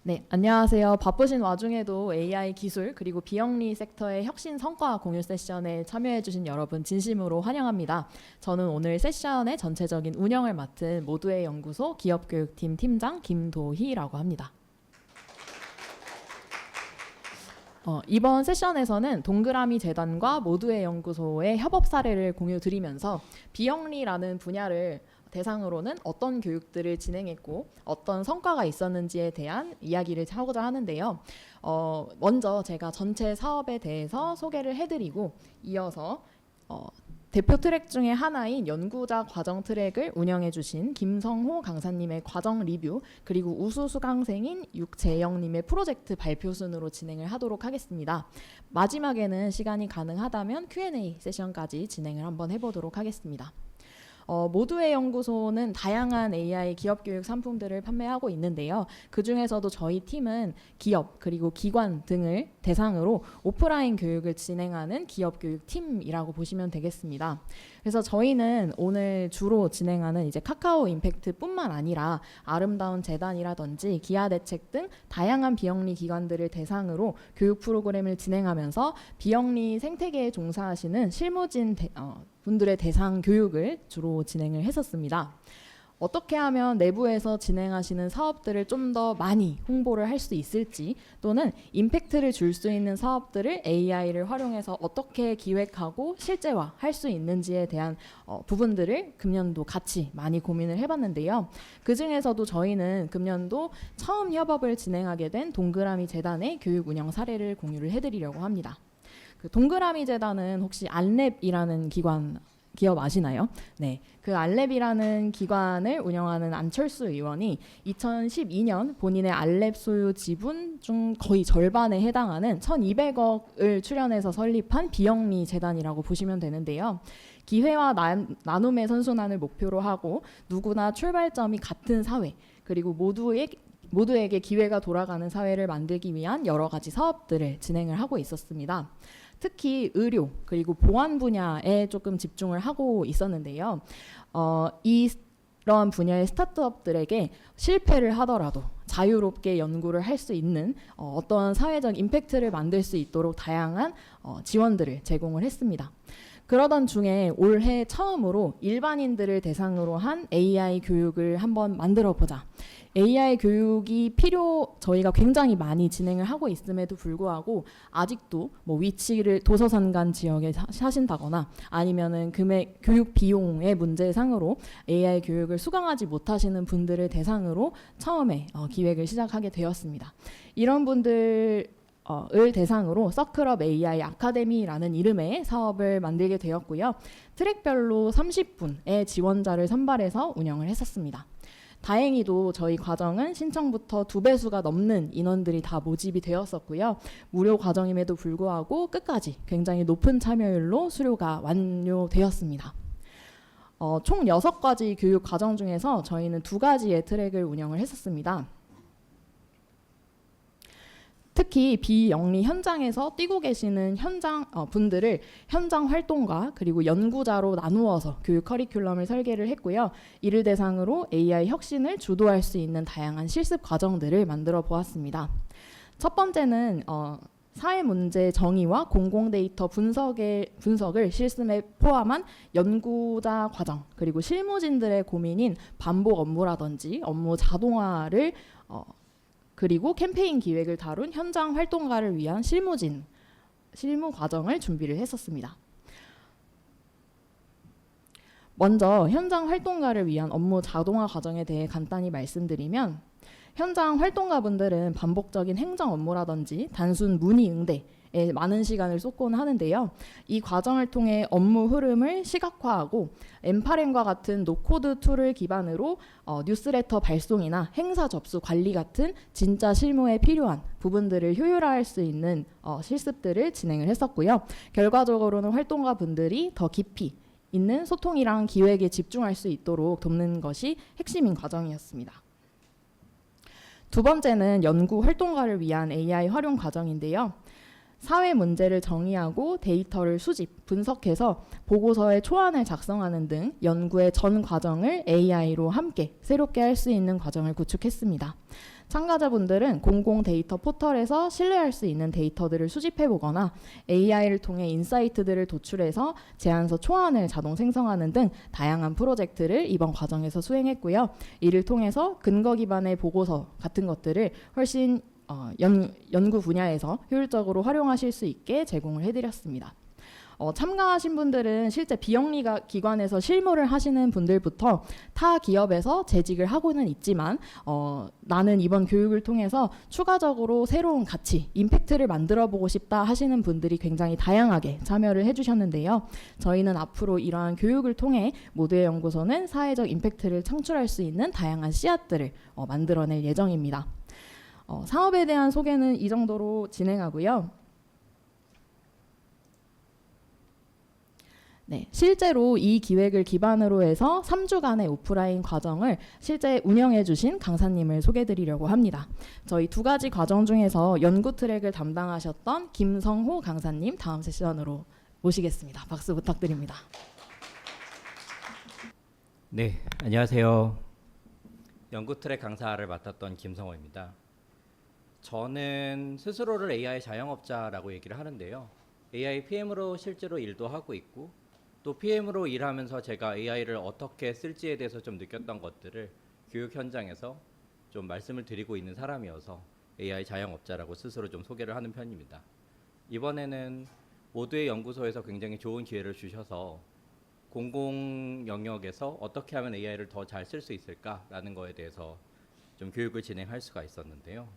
네, 안녕하세요. 바쁘신 와중에도 AI 기술 그리고 비영리 섹터의 혁신 성과 공유 세션에 참여해주신 여러분 진심으로 환영합니다. 저는 오늘 세션의 전체적인 운영을 맡은 모두의 연구소 기업교육팀 팀장 김도희라고 합니다. 이번 세션에서는 동그라미 재단과 모두의 연구소의 협업 사례를 공유 드리면서 비영리라는 분야를 대상으로는 어떤 교육들을 진행했고 어떤 성과가 있었는지에 대한 이야기를 하고자 하는데요. 먼저 제가 전체 사업에 대해서 소개를 해드리고 이어서 대표 트랙 중에 하나인 연구자 과정 트랙을 운영해주신 김성호 강사님의 과정 리뷰 그리고 우수 수강생인 육재영님의 프로젝트 발표 순으로 진행을 하도록 하겠습니다. 마지막에는 시간이 가능하다면 Q&A 세션까지 진행을 한번 해보도록 하겠습니다. 모두의 연구소는 다양한 AI 기업교육 상품들을 판매하고 있는데요. 그 중에서도 저희 팀은 기업 그리고 기관 등을 대상으로 오프라인 교육을 진행하는 기업교육팀이라고 보시면 되겠습니다. 그래서 저희는 오늘 주로 진행하는 이제 카카오 임팩트뿐만 아니라 아름다운 재단이라든지 기아대책 등 다양한 비영리 기관들을 대상으로 교육 프로그램을 진행하면서 비영리 생태계에 종사하시는 실무진 분들의 대상 교육을 주로 진행을 했었습니다. 어떻게 하면 내부에서 진행하시는 사업들을 좀 더 많이 홍보를 할 수 있을지 또는 임팩트를 줄 수 있는 사업들을 AI를 활용해서 어떻게 기획하고 실제화할 수 있는지에 대한 부분들을 금년도 같이 많이 고민을 해봤는데요. 그 중에서도 저희는 금년도 처음 협업을 진행하게 된 동그라미 재단의 교육 운영 사례를 공유를 해드리려고 합니다. 그 동그라미 재단은 혹시 안랩이라는 기업 아시나요? 네, 그 안랩이라는 기관을 운영하는 안철수 의원이 2012년 본인의 안랩 소유 지분 중 거의 절반에 해당하는 1,200억을 출연해서 설립한 비영리 재단이라고 보시면 되는데요. 기회와 나눔의 선순환을 목표로 하고 누구나 출발점이 같은 사회 그리고 모두에게 기회가 돌아가는 사회를 만들기 위한 여러 가지 사업들을 진행을 하고 있었습니다. 특히 의료 그리고 보안 분야에 조금 집중을 하고 있었는데요. 이런 분야의 스타트업들에게 실패를 하더라도 자유롭게 연구를 할 수 있는 어떤 사회적 임팩트를 만들 수 있도록 다양한 지원들을 제공을 했습니다. 그러던 중에 올해 처음으로 일반인들을 대상으로 한 AI 교육을 한번 만들어 보자. AI 교육이 저희가 굉장히 많이 진행을 하고 있음에도 불구하고 아직도 뭐 위치를 도서산간 지역에 사신다거나 아니면은 교육 비용의 문제상으로 AI 교육을 수강하지 못하시는 분들을 대상으로 처음에 기획을 시작하게 되었습니다. 이런 분들 을 대상으로 서클업 AI 아카데미라는 이름의 사업을 만들게 되었고요. 트랙별로 30분의 지원자를 선발해서 운영을 했었습니다. 다행히도 저희 과정은 신청부터 2배수가 넘는 인원들이 다 모집이 되었었고요. 무료 과정임에도 불구하고 끝까지 굉장히 높은 참여율로 수료가 완료되었습니다. 총 6가지 교육 과정 중에서 저희는 2가지의 트랙을 운영을 했었습니다. 특히 비영리 현장에서 뛰고 계시는 분들을 현장 활동가 그리고 연구자로 나누어서 교육 커리큘럼을 설계를 했고요. 이를 대상으로 AI 혁신을 주도할 수 있는 다양한 실습 과정들을 만들어 보았습니다. 첫 번째는 사회 문제 정의와 공공 데이터 분석을 실습에 포함한 연구자 과정 그리고 실무진들의 고민인 반복 업무라든지 업무 자동화를 그리고 캠페인 기획을 다룬 현장 활동가를 위한 실무 과정을 준비를 했었습니다. 먼저 현장 활동가를 위한 업무 자동화 과정에 대해 간단히 말씀드리면 현장 활동가분들은 반복적인 행정 업무라든지 단순 문의 응대에 많은 시간을 쏟곤 하는데요. 이 과정을 통해 업무 흐름을 시각화하고 엠파렘과 같은 노코드 툴을 기반으로 뉴스레터 발송이나 행사 접수 관리 같은 진짜 실무에 필요한 부분들을 효율화할 수 있는 실습들을 진행을 했었고요. 결과적으로는 활동가 분들이 더 깊이 있는 소통이랑 기획에 집중할 수 있도록 돕는 것이 핵심인 과정이었습니다. 두 번째는 연구 활동가를 위한 AI 활용 과정인데요. 사회 문제를 정의하고 데이터를 수집, 분석해서 보고서의 초안을 작성하는 등 연구의 전 과정을 AI로 함께 새롭게 할 수 있는 과정을 구축했습니다. 참가자분들은 공공 데이터 포털에서 신뢰할 수 있는 데이터들을 수집해 보거나 AI를 통해 인사이트들을 도출해서 제안서 초안을 자동 생성하는 등 다양한 프로젝트를 이번 과정에서 수행했고요. 이를 통해서 근거 기반의 보고서 같은 것들을 훨씬 연구 분야에서 효율적으로 활용하실 수 있게 제공을 해드렸습니다. 참가하신 분들은 실제 비영리 기관에서 실무를 하시는 분들부터 타 기업에서 재직을 하고는 있지만 나는 이번 교육을 통해서 추가적으로 새로운 가치, 임팩트를 만들어 보고 싶다 하시는 분들이 굉장히 다양하게 참여를 해주셨는데요. 저희는 앞으로 이러한 교육을 통해 모두의 연구소는 사회적 임팩트를 창출할 수 있는 다양한 씨앗들을 만들어낼 예정입니다. 사업에 대한 소개는 이 정도로 진행하고요. 네, 실제로 이 기획을 기반으로 해서 3주간의 오프라인 과정을 실제 운영해 주신 강사님을 소개해 드리려고 합니다. 저희 두 가지 과정 중에서 연구 트랙을 담당하셨던 김성호 강사님 다음 세션으로 모시겠습니다. 박수 부탁드립니다. 네, 안녕하세요. 연구 트랙 강사를 맡았던 김성호입니다. 저는 스스로를 AI 자영업자라고 얘기를 하는데요. AI PM으로 실제로 일도 하고 있고 또 PM으로 일하면서 제가 AI를 어떻게 쓸지에 대해서 좀 느꼈던 것들을 교육 현장에서 좀 말씀을 드리고 있는 사람이어서 AI 자영업자라고 스스로 좀 소개를 하는 편입니다. 이번에는 모두의 연구소에서 굉장히 좋은 기회를 주셔서 공공 영역에서 어떻게 하면 AI를 더 잘 쓸 수 있을까라는 거에 대해서 좀 교육을 진행할 수가 있었는데요.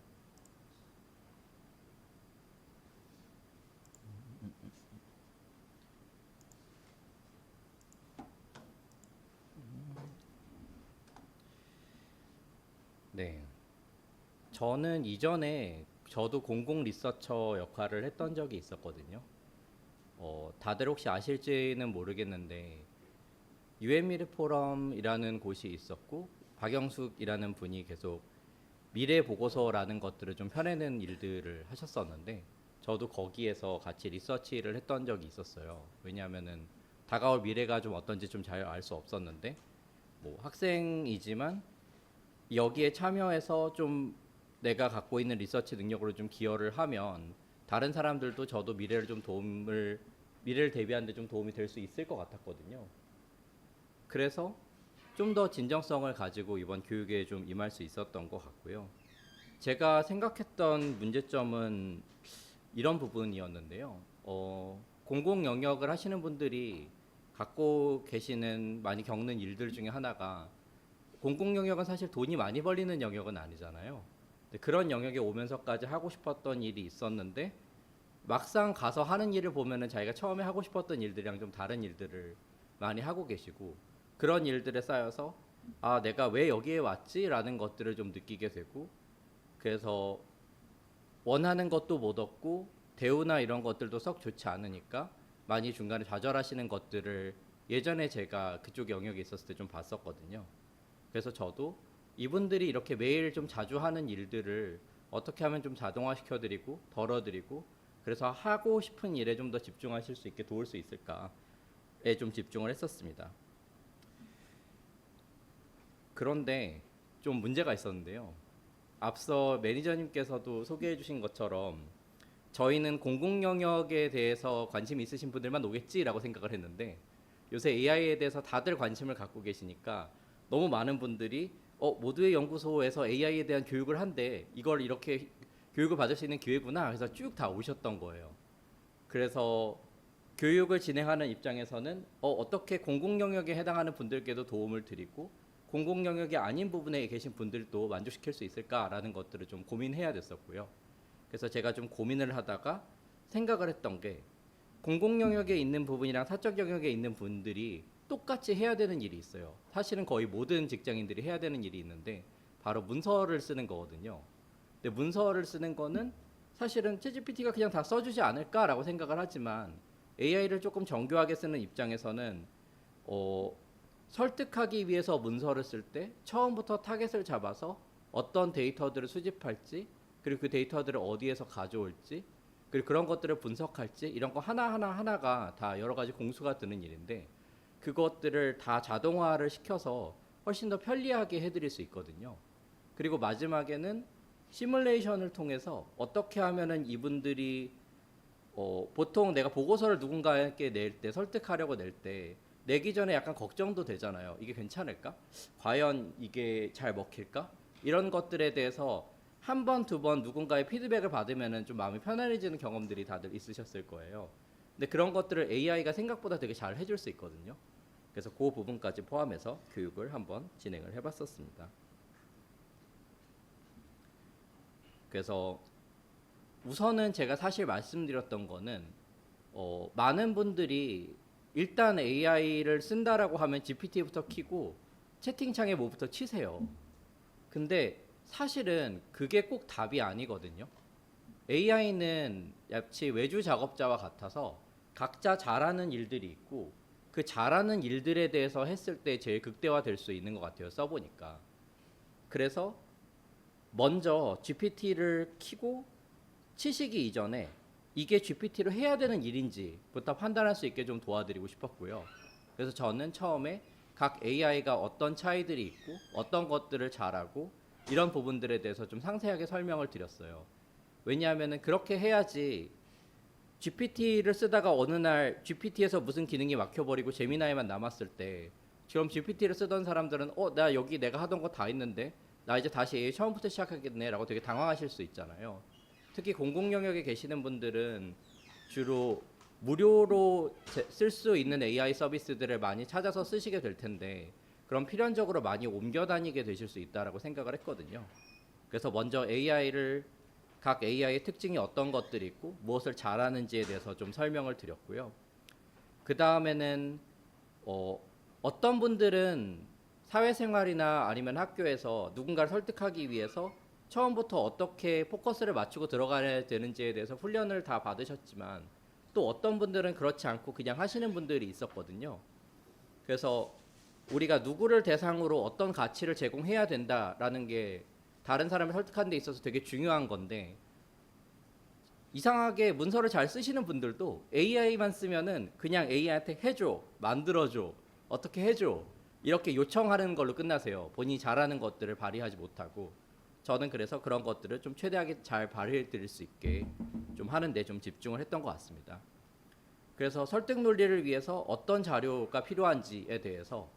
네, 저는 이전에 저도 공공 리서처 역할을 했던 적이 있었거든요. 다들 혹시 아실지는 모르겠는데 UN 미래 포럼이라는 곳이 있었고 박영숙이라는 분이 계속 미래 보고서라는 것들을 좀 펴내는 일들을 하셨었는데 저도 거기에서 같이 리서치를 했던 적이 있었어요. 왜냐하면은 다가올 미래가 좀 어떤지 좀 잘 알 수 없었는데 뭐 학생이지만 여기에 참여해서 좀 내가 갖고 있는 리서치 능력으로 좀 기여를 하면 다른 사람들도 저도 미래를 대비하는 데 좀 도움이 될 수 있을 것 같았거든요. 그래서 좀 더 진정성을 가지고 이번 교육에 좀 임할 수 있었던 것 같고요. 제가 생각했던 문제점은 이런 부분이었는데요. 공공 영역을 하시는 분들이 갖고 계시는 많이 겪는 일들 중에 하나가 공공 영역은 사실 돈이 많이 벌리는 영역은 아니잖아요. 근데 그런 영역에 오면서까지 하고 싶었던 일이 있었는데 막상 가서 하는 일을 보면은 자기가 처음에 하고 싶었던 일들이랑 좀 다른 일들을 많이 하고 계시고 그런 일들에 쌓여서 아 내가 왜 여기에 왔지라는 것들을 좀 느끼게 되고 그래서 원하는 것도 못 얻고 대우나 이런 것들도 썩 좋지 않으니까 많이 중간에 좌절하시는 것들을 예전에 제가 그쪽 영역에 있었을 때 좀 봤었거든요. 그래서 저도 이분들이 이렇게 매일 좀 자주 하는 일들을 어떻게 하면 좀 자동화시켜드리고 덜어드리고 그래서 하고 싶은 일에 좀 더 집중하실 수 있게 도울 수 있을까에 좀 집중을 했었습니다. 그런데 좀 문제가 있었는데요. 앞서 매니저님께서도 소개해 주신 것처럼 저희는 공공 영역에 대해서 관심 있으신 분들만 오겠지라고 생각을 했는데 요새 AI에 대해서 다들 관심을 갖고 계시니까 너무 많은 분들이 모두의 연구소에서 AI에 대한 교육을 한대 이걸 이렇게 교육을 받을 수 있는 기회구나 그래서 쭉 다 오셨던 거예요. 그래서 교육을 진행하는 입장에서는 어떻게 공공 영역에 해당하는 분들께도 도움을 드리고 공공 영역이 아닌 부분에 계신 분들도 만족시킬 수 있을까라는 것들을 좀 고민해야 됐었고요. 그래서 제가 좀 고민을 하다가 생각을 했던 게 공공 영역에 있는 부분이랑 사적 영역에 있는 분들이 똑같이 해야 되는 일이 있어요. 사실은 거의 모든 직장인들이 해야 되는 일이 있는데 바로 문서를 쓰는 거거든요. 근데 문서를 쓰는 거는 사실은 챗GPT가 그냥 다 써주지 않을까라고 생각을 하지만 AI를 조금 정교하게 쓰는 입장에서는 설득하기 위해서 문서를 쓸 때 처음부터 타겟을 잡아서 어떤 데이터들을 수집할지 그리고 그 데이터들을 어디에서 가져올지 그리고 그런 것들을 분석할지 이런 거 하나가 다 여러 가지 공수가 드는 일인데 그것들을 다 자동화를 시켜서 훨씬 더 편리하게 해드릴 수 있거든요. 그리고 마지막에는 시뮬레이션을 통해서 어떻게 하면은 이분들이 보통 내가 보고서를 누군가에게 낼 때 설득하려고 낼 때 내기 전에 약간 걱정도 되잖아요. 이게 괜찮을까? 과연 이게 잘 먹힐까? 이런 것들에 대해서 한 번, 두 번 누군가의 피드백을 받으면은 좀 마음이 편안해지는 경험들이 다들 있으셨을 거예요. 근데 그런 것들을 AI가 생각보다 되게 잘 해줄 수 있거든요. 그래서 그 부분까지 포함해서 교육을 한번 진행을 해봤었습니다. 그래서 우선은 제가 사실 말씀드렸던 거는 많은 분들이 일단 AI를 쓴다라고 하면 GPT부터 키고 채팅창에 뭐부터 치세요. 근데 사실은 그게 꼭 답이 아니거든요. AI는 마치 외주 작업자와 같아서 각자 잘하는 일들이 있고 그 잘하는 일들에 대해서 했을 때 제일 극대화될 수 있는 것 같아요. 써보니까. 그래서 먼저 GPT를 키고 치시기 이전에 이게 GPT로 해야 되는 일인지부터 판단할 수 있게 좀 도와드리고 싶었고요. 그래서 저는 처음에 각 AI가 어떤 차이들이 있고 어떤 것들을 잘하고 이런 부분들에 대해서 좀 상세하게 설명을 드렸어요. 왜냐하면 그렇게 해야지 GPT를 쓰다가 어느 날 GPT에서 무슨 기능이 막혀버리고 제미나이만 남았을 때 지금 GPT를 쓰던 사람들은 나 여기 내가 하던 거 다 있는데 나 이제 다시 AI 처음부터 시작하겠네 라고 되게 당황하실 수 있잖아요. 특히 공공 영역에 계시는 분들은 주로 무료로 쓸 수 있는 AI 서비스들을 많이 찾아서 쓰시게 될 텐데 그럼 필연적으로 많이 옮겨 다니게 되실 수 있다라고 생각을 했거든요. 그래서 먼저 각 AI의 특징이 어떤 것들이 있고 무엇을 잘하는지에 대해서 좀 설명을 드렸고요. 그 다음에는 어떤 분들은 사회생활이나 아니면 학교에서 누군가를 설득하기 위해서 처음부터 어떻게 포커스를 맞추고 들어가야 되는지에 대해서 훈련을 다 받으셨지만 또 어떤 분들은 그렇지 않고 그냥 하시는 분들이 있었거든요. 그래서 우리가 누구를 대상으로 어떤 가치를 제공해야 된다라는 게 다른 사람을 설득하는 데 있어서 되게 중요한 건데 이상하게 문서를 잘 쓰시는 분들도 AI만 쓰면은 그냥 AI한테 해줘, 만들어줘, 어떻게 해줘 이렇게 요청하는 걸로 끝나세요. 본인이 잘하는 것들을 발휘하지 못하고 저는 그래서 그런 것들을 좀 최대하게 잘 발휘해 드릴 수 있게 좀 하는데 좀 집중을 했던 것 같습니다. 그래서 설득 논리를 위해서 어떤 자료가 필요한지에 대해서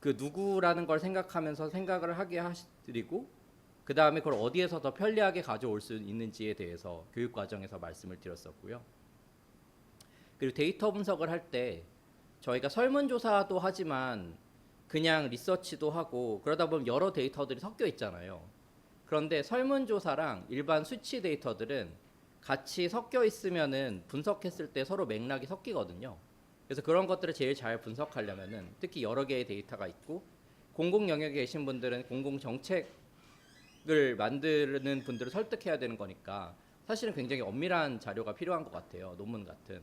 그 누구라는 걸 생각하면서 생각을 하게 하시드리고 그 다음에 그걸 어디에서 더 편리하게 가져올 수 있는지에 대해서 교육 과정에서 말씀을 드렸었고요. 그리고 데이터 분석을 할 때 저희가 설문조사도 하지만 그냥 리서치도 하고 그러다 보면 여러 데이터들이 섞여 있잖아요. 그런데 설문조사랑 일반 수치 데이터들은 같이 섞여 있으면은 분석했을 때 서로 맥락이 섞이거든요. 그래서 그런 것들을 제일 잘 분석하려면은 특히 여러 개의 데이터가 있고 공공 영역에 계신 분들은 공공 정책을 만드는 분들을 설득해야 되는 거니까 사실은 굉장히 엄밀한 자료가 필요한 것 같아요. 논문 같은.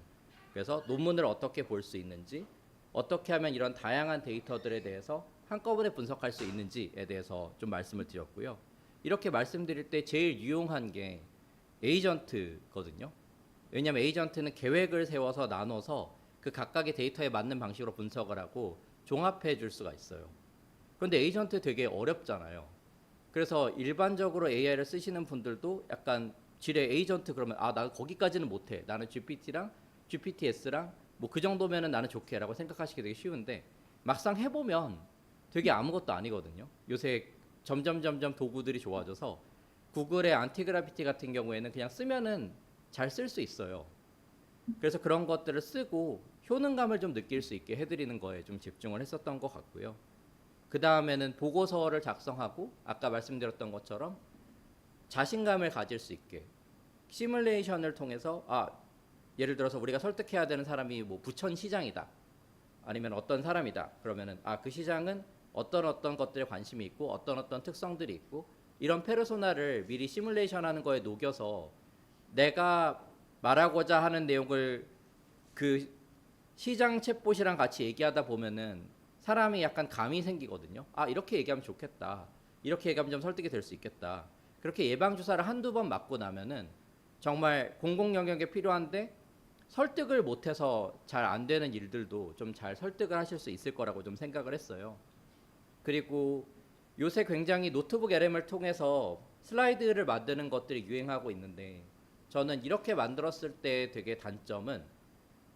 그래서 논문을 어떻게 볼 수 있는지 어떻게 하면 이런 다양한 데이터들에 대해서 한꺼번에 분석할 수 있는지에 대해서 좀 말씀을 드렸고요. 이렇게 말씀드릴 때 제일 유용한 게 에이전트거든요. 왜냐하면 에이전트는 계획을 세워서 나눠서 그 각각의 데이터에 맞는 방식으로 분석을 하고 종합해 줄 수가 있어요. 그런데 에이전트 되게 어렵잖아요. 그래서 일반적으로 AI를 쓰시는 분들도 약간 지뢰 에이전트 그러면 나 거기까지는 못해. 나는 GPT랑 GPTS랑 뭐 그 정도면은 나는 좋게라고 생각하시기 되게 쉬운데 막상 해보면 되게 아무것도 아니거든요. 요새 점점 도구들이 좋아져서 구글의 안티그래피티 같은 경우에는 그냥 쓰면은 잘 쓸 수 있어요. 그래서 그런 것들을 쓰고 효능감을 좀 느낄 수 있게 해드리는 거에 좀 집중을 했었던 것 같고요. 그 다음에는 보고서를 작성하고 아까 말씀드렸던 것처럼 자신감을 가질 수 있게 시뮬레이션을 통해서 예를 들어서 우리가 설득해야 되는 사람이 뭐 부천시장이다 아니면 어떤 사람이다 그러면은 그 시장은 어떤 것들에 관심이 있고 어떤 특성들이 있고 이런 페르소나를 미리 시뮬레이션하는 거에 녹여서 내가 말하고자 하는 내용을 그 시장 챗봇이랑 같이 얘기하다 보면은 사람이 약간 감이 생기거든요. 이렇게 얘기하면 좋겠다. 이렇게 얘기하면 좀 설득이 될 수 있겠다. 그렇게 예방주사를 한두 번 맞고 나면은 정말 공공 영역에 필요한데 설득을 못해서 잘 안 되는 일들도 좀 잘 설득을 하실 수 있을 거라고 좀 생각을 했어요. 그리고 요새 굉장히 노트북 LM을 통해서 슬라이드를 만드는 것들이 유행하고 있는데 저는 이렇게 만들었을 때 되게 단점은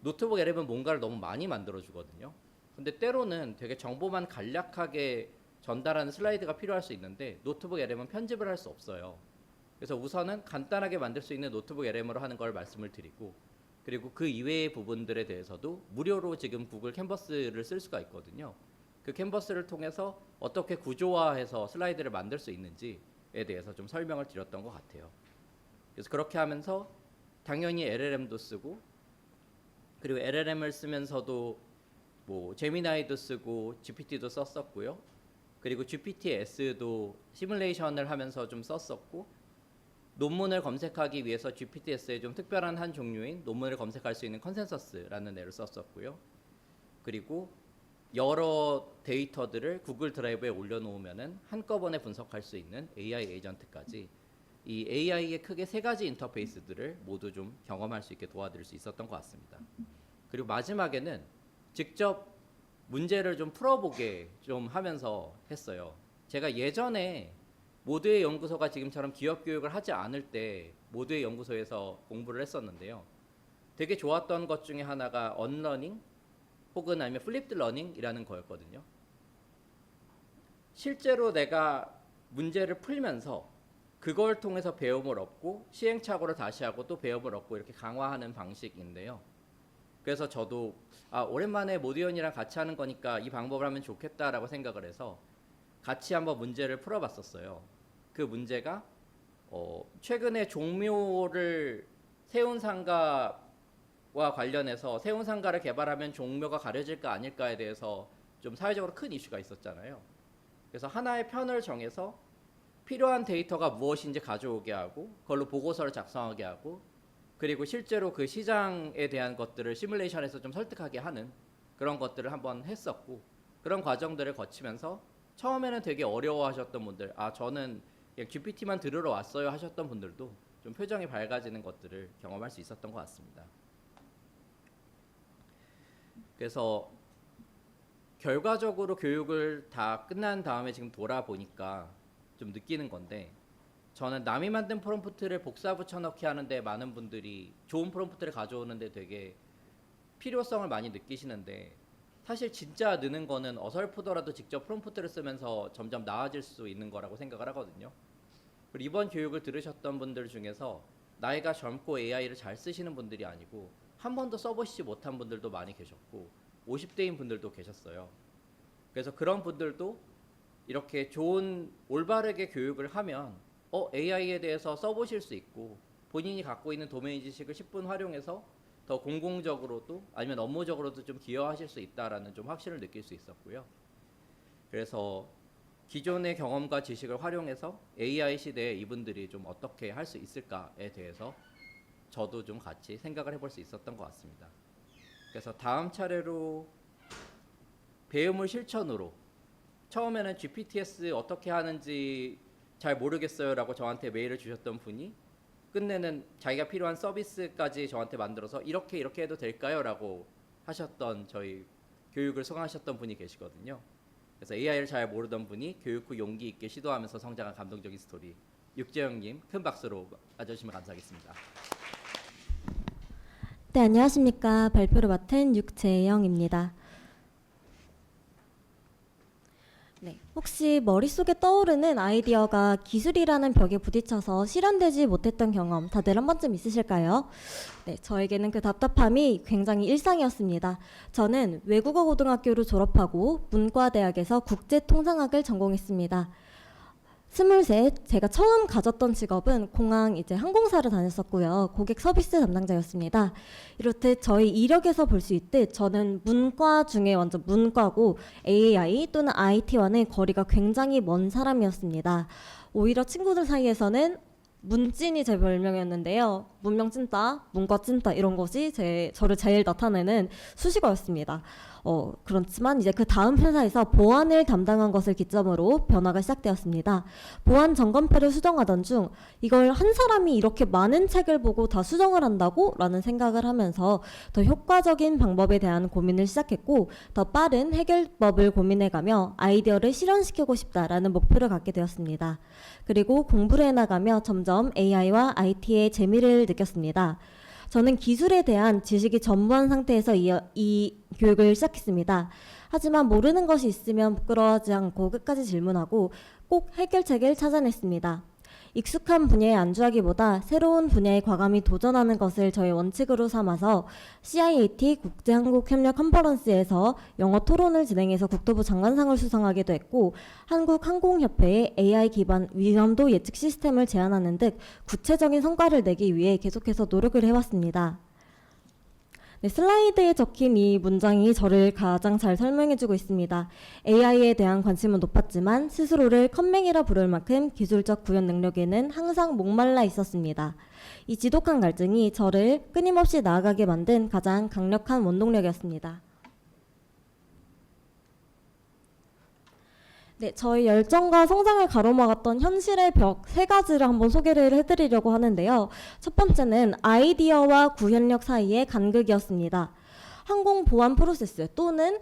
노트북 LM은 뭔가를 너무 많이 만들어 주거든요. 근데 때로는 되게 정보만 간략하게 전달하는 슬라이드가 필요할 수 있는데 노트북 LM은 편집을 할 수 없어요. 그래서 우선은 간단하게 만들 수 있는 노트북 LM으로 하는 걸 말씀을 드리고, 그리고 그 이외의 부분들에 대해서도 무료로 지금 구글 캔버스를 쓸 수가 있거든요. 그 캔버스를 통해서 어떻게 구조화해서 슬라이드를 만들 수 있는지에 대해서 좀 설명을 드렸던 것 같아요. 그래서 그렇게 하면서 당연히 LLM도 쓰고, 그리고 LLM을 쓰면서도 뭐 제미나이도 쓰고 GPT도 썼었고요. 그리고 GPT-S도 시뮬레이션을 하면서 좀 썼었고, 논문을 검색하기 위해서 GPT-S의 좀 특별한 한 종류인 논문을 검색할 수 있는 컨센서스라는 애를 썼었고요. 그리고 여러 데이터들을 구글 드라이브에 올려놓으면은 한꺼번에 분석할 수 있는 AI 에이전트까지 이 AI의 크게 세 가지 인터페이스들을 모두 좀 경험할 수 있게 도와드릴 수 있었던 것 같습니다. 그리고 마지막에는 직접 문제를 좀 풀어보게 좀 하면서 했어요. 제가 예전에 모두의 연구소가 지금처럼 기업 교육을 하지 않을 때 모두의 연구소에서 공부를 했었는데요. 되게 좋았던 것 중에 하나가 언러닝 혹은 아니면 플립드 러닝이라는 거였거든요. 실제로 내가 문제를 풀면서 그걸 통해서 배움을 얻고 시행착오를 다시 하고 또 배움을 얻고 이렇게 강화하는 방식인데요. 그래서 저도 오랜만에 모두연이랑 같이 하는 거니까 이 방법을 하면 좋겠다라고 생각을 해서 같이 한번 문제를 풀어봤었어요. 그 문제가 최근에 종묘를 세운상가와 관련해서 세운상가를 개발하면 종묘가 가려질까 아닐까에 대해서 좀 사회적으로 큰 이슈가 있었잖아요. 그래서 하나의 편을 정해서 필요한 데이터가 무엇인지 가져오게 하고 그걸로 보고서를 작성하게 하고, 그리고 실제로 그 시장에 대한 것들을 시뮬레이션에서 좀 설득하게 하는 그런 것들을 한번 했었고, 그런 과정들을 거치면서 처음에는 되게 어려워하셨던 분들, 저는 그냥 GPT만 들으러 왔어요 하셨던 분들도 좀 표정이 밝아지는 것들을 경험할 수 있었던 것 같습니다. 그래서 결과적으로 교육을 다 끝난 다음에 지금 돌아보니까 좀 느끼는 건데, 저는 남이 만든 프롬프트를 복사 붙여넣기 하는데 많은 분들이 좋은 프롬프트를 가져오는데 되게 필요성을 많이 느끼시는데, 사실 진짜 느는 거는 어설프더라도 직접 프롬프트를 쓰면서 점점 나아질 수 있는 거라고 생각을 하거든요. 그리고 이번 교육을 들으셨던 분들 중에서 나이가 젊고 AI를 잘 쓰시는 분들이 아니고 한 번도 써보시지 못한 분들도 많이 계셨고 50대인 분들도 계셨어요. 그래서 그런 분들도 이렇게 좋은 올바르게 교육을 하면 AI에 대해서 써보실 수 있고 본인이 갖고 있는 도메인 지식을 10분 활용해서 더 공공적으로도 아니면 업무적으로도 좀 기여하실 수 있다라는 좀 확신을 느낄 수 있었고요. 그래서 기존의 경험과 지식을 활용해서 AI 시대에 이분들이 좀 어떻게 할 수 있을까에 대해서 저도 좀 같이 생각을 해볼 수 있었던 것 같습니다. 그래서 다음 차례로 배움을 실천으로, 처음에는 GPT-S 어떻게 하는지 잘 모르겠어요 라고 저한테 메일을 주셨던 분이 끝내는 자기가 필요한 서비스까지 저한테 만들어서 이렇게 해도 될까요? 라고 하셨던, 저희 교육을 수강하셨던 분이 계시거든요. 그래서 AI를 잘 모르던 분이 교육 후 용기 있게 시도하면서 성장한 감동적인 스토리, 육재영님 큰 박수로 맞아주시면 감사하겠습니다. 네, 안녕하십니까. 발표를 맡은 육재영입니다. 네, 혹시 머릿속에 떠오르는 아이디어가 기술이라는 벽에 부딪혀서 실현되지 못했던 경험 다들 한 번쯤 있으실까요? 네, 저에게는 그 답답함이 굉장히 일상이었습니다. 저는 외국어 고등학교를 졸업하고 문과대학에서 국제통상학을 전공했습니다. 23, 제가 처음 가졌던 직업은 공항 항공사를 다녔었고요. 고객 서비스 담당자였습니다. 이렇듯 저희 이력에서 볼 수 있듯 저는 문과 중에 완전 문과고 AI 또는 IT와는 거리가 굉장히 먼 사람이었습니다. 오히려 친구들 사이에서는 문찐이 제 별명이었는데요. 문명 찐따, 문과 찐따 이런 것이 저를 제일 나타내는 수식어였습니다. 그렇지만 이제 그 다음 회사에서 보안을 담당한 것을 기점으로 변화가 시작되었습니다. 보안 점검표를 수정하던 중 이걸 한 사람이 이렇게 많은 책을 보고 다 수정을 한다고? 라는 생각을 하면서 더 효과적인 방법에 대한 고민을 시작했고 더 빠른 해결법을 고민해가며 아이디어를 실현시키고 싶다라는 목표를 갖게 되었습니다. 그리고 공부를 해나가며 점점 AI와 IT의 재미를 느꼈습니다. 저는 기술에 대한 지식이 전무한 상태에서 이 교육을 시작했습니다. 하지만 모르는 것이 있으면 부끄러워하지 않고 끝까지 질문하고 꼭 해결책을 찾아냈습니다. 익숙한 분야에 안주하기보다 새로운 분야에 과감히 도전하는 것을 저의 원칙으로 삼아서 CIAT 국제한국협력 컨퍼런스에서 영어 토론을 진행해서 국토부 장관상을 수상하기도 했고 한국항공협회에 AI 기반 위험도 예측 시스템을 제안하는 등 구체적인 성과를 내기 위해 계속해서 노력을 해왔습니다. 네, 슬라이드에 적힌 이 문장이 저를 가장 잘 설명해주고 있습니다. AI에 대한 관심은 높았지만 스스로를 컴맹이라 부를 만큼 기술적 구현 능력에는 항상 목말라 있었습니다. 이 지독한 갈증이 저를 끊임없이 나아가게 만든 가장 강력한 원동력이었습니다. 네, 저희 열정과 성장을 가로막았던 현실의 벽 3가지를 한번 소개를 해드리려고 하는데요. 첫 번째는 아이디어와 구현력 사이의 간극이었습니다. 항공 보안 프로세스 또는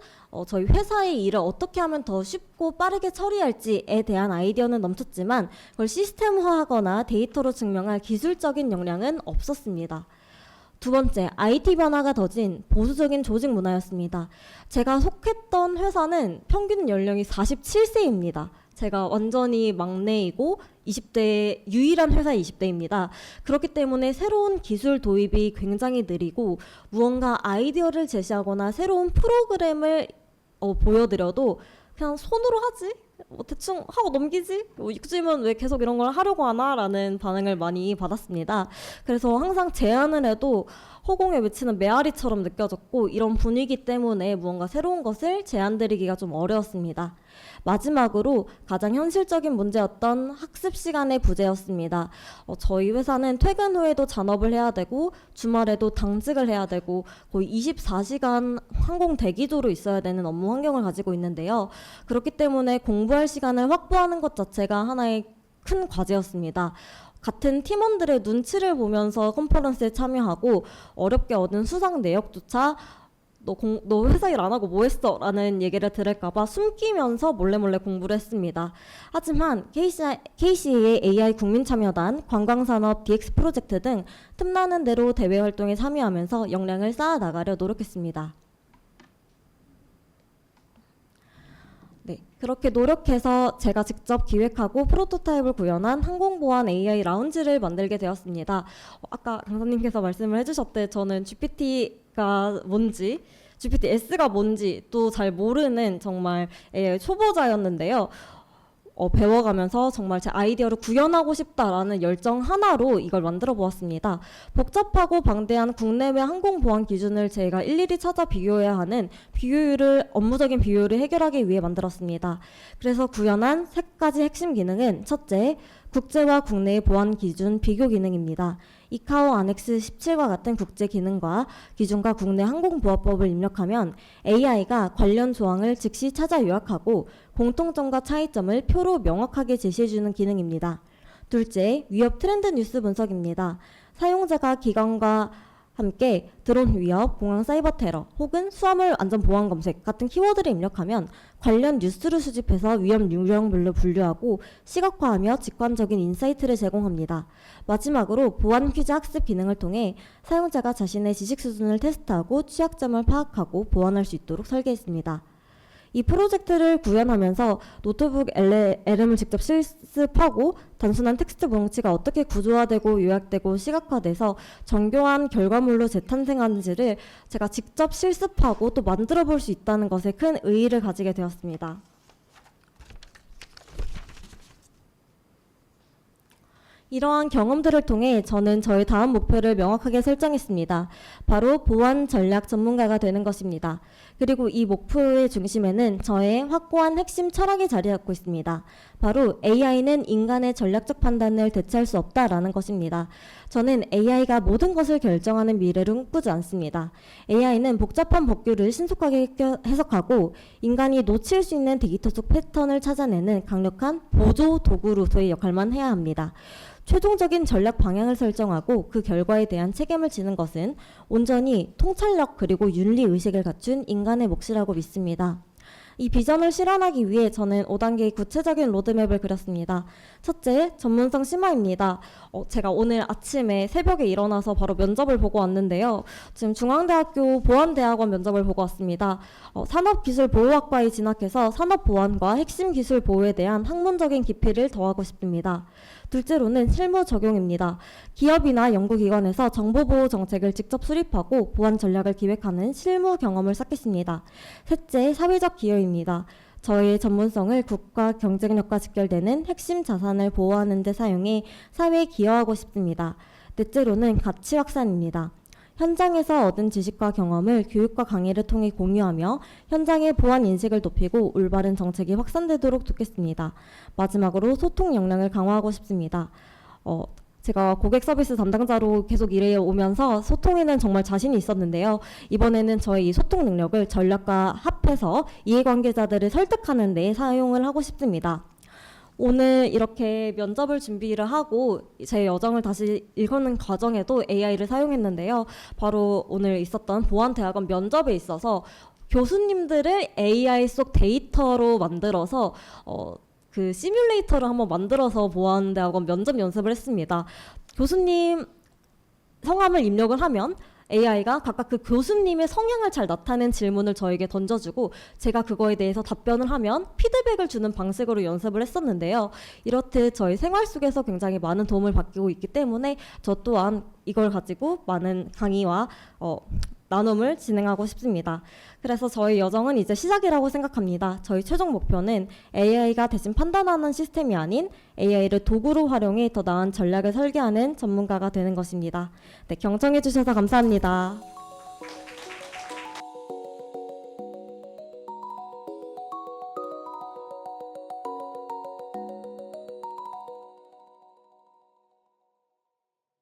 저희 회사의 일을 어떻게 하면 더 쉽고 빠르게 처리할지에 대한 아이디어는 넘쳤지만 그걸 시스템화하거나 데이터로 증명할 기술적인 역량은 없었습니다. 두 번째, IT 변화가 더진 보수적인 조직 문화였습니다. 제가 속했던 회사는 평균 연령이 47세입니다. 제가 완전히 막내이고 20대 유일한 회사 20대입니다. 그렇기 때문에 새로운 기술 도입이 굉장히 느리고 무언가 아이디어를 제시하거나 새로운 프로그램을 보여드려도 그냥 손으로 하지? 대충 하고 넘기지? 요즘은 왜 계속 이런 걸 하려고 하나? 라는 반응을 많이 받았습니다. 그래서 항상 제안을 해도 허공에 외치는 메아리처럼 느껴졌고 이런 분위기 때문에 무언가 새로운 것을 제안드리기가 좀 어려웠습니다. 마지막으로 가장 현실적인 문제였던 학습 시간의 부재였습니다. 저희 회사는 퇴근 후에도 잔업을 해야 되고 주말에도 당직을 해야 되고 거의 24시간 항공 대기조로 있어야 되는 업무 환경을 가지고 있는데요. 그렇기 때문에 공부할 시간을 확보하는 것 자체가 하나의 큰 과제였습니다. 같은 팀원들의 눈치를 보면서 컨퍼런스에 참여하고 어렵게 얻은 수상 내역조차 너 회사 일 안 하고 뭐 했어? 라는 얘기를 들을까봐 숨기면서 몰래 공부를 했습니다. 하지만 KCA의 AI 국민참여단, 관광산업 DX 프로젝트 등 틈나는 대로 대외 활동에 참여하면서 역량을 쌓아나가려 노력했습니다. 네, 그렇게 노력해서 제가 직접 기획하고 프로토타입을 구현한 항공보안 AI 라운지를 만들게 되었습니다. 아까 강사님께서 말씀을 해주셨듯 저는 GPT가 뭔지 GPT-S가 뭔지 또 잘 모르는 정말 AI 초보자였는데요. 배워가면서 정말 제 아이디어를 구현하고 싶다라는 열정 하나로 이걸 만들어 보았습니다. 복잡하고 방대한 국내외 항공보안 기준을 제가 일일이 찾아 비교해야 하는 업무적인 비효율을 해결하기 위해 만들었습니다. 그래서 구현한 3가지 핵심 기능은 첫째, 국제와 국내의 보안 기준 비교 기능입니다. 이카오 안엑스 17과 같은 국제 기능과 기준과 국내 항공보안법을 입력하면 AI가 관련 조항을 즉시 찾아 요약하고 공통점과 차이점을 표로 명확하게 제시해주는 기능입니다. 둘째, 위협 트렌드 뉴스 분석입니다. 사용자가 기관과 함께 드론 위협, 공항 사이버 테러 혹은 수화물 안전 보안 검색 같은 키워드를 입력하면 관련 뉴스를 수집해서 위험 유형별로 분류하고 시각화하며 직관적인 인사이트를 제공합니다. 마지막으로 보안 퀴즈 학습 기능을 통해 사용자가 자신의 지식 수준을 테스트하고 취약점을 파악하고 보완할 수 있도록 설계했습니다. 이 프로젝트를 구현하면서 노트북 LM을 직접 실습하고 단순한 텍스트 문치가 어떻게 구조화되고 요약되고 시각화돼서 정교한 결과물로 재탄생하는지를 제가 직접 실습하고 또 만들어 볼 수 있다는 것에 큰 의의를 가지게 되었습니다. 이러한 경험들을 통해 저는 저의 다음 목표를 명확하게 설정했습니다. 바로 보안 전략 전문가가 되는 것입니다. 그리고 이 목표의 중심에는 저의 확고한 핵심 철학이 자리 잡고 있습니다. 바로 AI는 인간의 전략적 판단을 대체할 수 없다라는 것입니다. 저는 AI가 모든 것을 결정하는 미래를 꿈꾸지 않습니다. AI는 복잡한 법규를 신속하게 해석하고 인간이 놓칠 수 있는 데이터 속 패턴을 찾아내는 강력한 보조 도구로서의 역할만 해야 합니다. 최종적인 전략 방향을 설정하고 그 결과에 대한 책임을 지는 것은 온전히 통찰력 그리고 윤리 의식을 갖춘 인간의 몫이라고 믿습니다. 이 비전을 실현하기 위해 저는 5단계의 구체적인 로드맵을 그렸습니다. 첫째, 전문성 심화입니다. 제가 오늘 아침에 새벽에 일어나서 바로 면접을 보고 왔는데요. 지금 중앙대학교 보안대학원 면접을 보고 왔습니다. 산업기술보호학과에 진학해서 산업보안과 핵심 기술 보호에 대한 학문적인 깊이를 더하고 싶습니다. 둘째로는 실무 적용입니다. 기업이나 연구기관에서 정보보호 정책을 직접 수립하고 보안 전략을 기획하는 실무 경험을 쌓겠습니다. 셋째, 사회적 기여입니다. 저의 전문성을 국가 경쟁력과 직결되는 핵심 자산을 보호하는 데 사용해 사회에 기여하고 싶습니다. 넷째로는 가치 확산입니다. 현장에서 얻은 지식과 경험을 교육과 강의를 통해 공유하며 현장의 보안 인식을 높이고 올바른 정책이 확산되도록 돕겠습니다. 마지막으로 소통 역량을 강화하고 싶습니다. 제가 고객 서비스 담당자로 계속 일해 오면서 소통에는 정말 자신이 있었는데요. 이번에는 저의 이 소통 능력을 전략과 합해서 이해관계자들을 설득하는 데 사용을 하고 싶습니다. 오늘 이렇게 면접을 준비를 하고 제 여정을 다시 읽는 과정에도 AI를 사용했는데요. 바로 오늘 있었던 보안대학원 면접에 있어서 교수님들을 AI 속 데이터로 만들어서 그 시뮬레이터를 한번 만들어서 보안대학원 면접 연습을 했습니다. 교수님 성함을 입력을 하면 AI가 각각 그 교수님의 성향을 잘 나타낸 질문을 저에게 던져주고 제가 그거에 대해서 답변을 하면 피드백을 주는 방식으로 연습을 했었는데요. 이렇듯 저희 생활 속에서 굉장히 많은 도움을 받고 있기 때문에 저 또한 이걸 가지고 많은 강의와 나눔을 진행하고 싶습니다. 그래서 저희 여정은 이제 시작이라고 생각합니다. 저희 최종 목표는 AI가 대신 판단하는 시스템이 아닌 AI를 도구로 활용해 더 나은 전략을 설계하는 전문가가 되는 것입니다. 네, 경청해 주셔서 감사합니다.